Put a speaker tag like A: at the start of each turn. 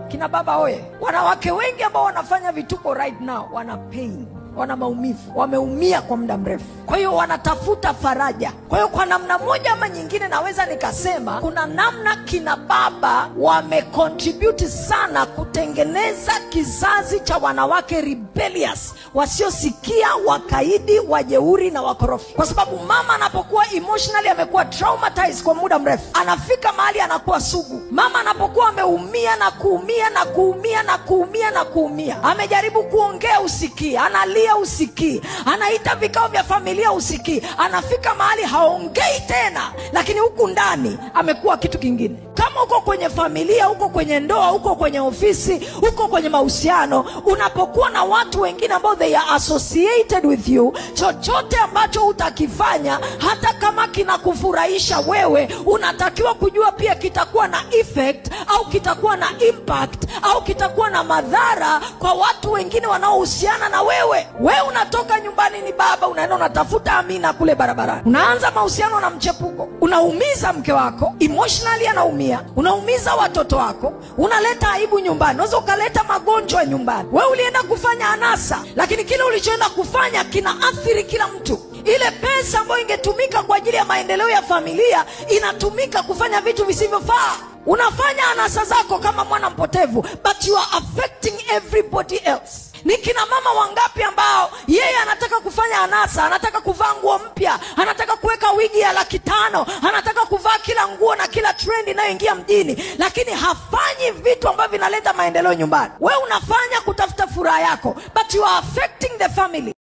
A: Kina baba oye, wanawake wengi ambao wanafanya vituko right now wana pain, wana maumivu, wameumia kwa muda mrefu, kwa hiyo wanatafuta faraja. Kwa hiyo kwa namna moja ama nyingine naweza nikasema kuna namna kina baba wamecontribute sana kutengeneza kizazi cha wanawake rebellious, wasiosikia, wakaidi, wajeuri na wakorofi. Kwa sababu mama anapokuwa emotionally amekuwa traumatized kwa muda mrefu, anafika mahali anakuwa sugu. Mama anapokuwa ameumia na kuumia na kuumia na kuumia na kuumia, amejaribu kuongea usikii, analia usikii, anaita vikao vya familia usikii, anafika mahali haongei tena, lakini huku ndani amekuwa kitu kingine. Kama uko kwenye familia, uko kwenye ndoa, uko kwenye ofisi, uko kwenye mahusiano, unapokuwa na watu wengine ambao they are associated with you, chochote ambacho utakifanya, hata kama kinakufurahisha wewe, unatakiwa kujua pia kitakuwa na effect au kitakuwa na impact au kitakuwa na madhara kwa watu wengine wanaohusiana na wewe. Wewe unatoka nyumbani, ni baba, unaenda unatafuta Amina kule barabarani, unaanza mahusiano na mchepuko, unaumiza mke wako emotionally, anaumia, unaumiza watoto wako, unaleta aibu nyumbani, unaweza ukaleta magonjwa nyumbani. Wewe ulienda kufanya anasa, lakini kile ulichoenda kufanya kinaathiri kila mtu. Ile pesa ambayo ingetumika kwa ajili ya maendeleo ya familia inatumika kufanya vitu visivyofaa. Unafanya anasa zako kama mwana mpotevu, but you are affecting everybody else. Ni kina mama wangapi ambao yeye anataka kufanya anasa, anataka kuvaa nguo mpya, anataka kuweka wigi ya $500, anataka kuvaa kila nguo na kila trend inayoingia mjini, lakini hafanyi vitu ambavyo vinaleta maendeleo nyumbani. Wewe unafanya kutafuta furaha yako, but you are affecting the family.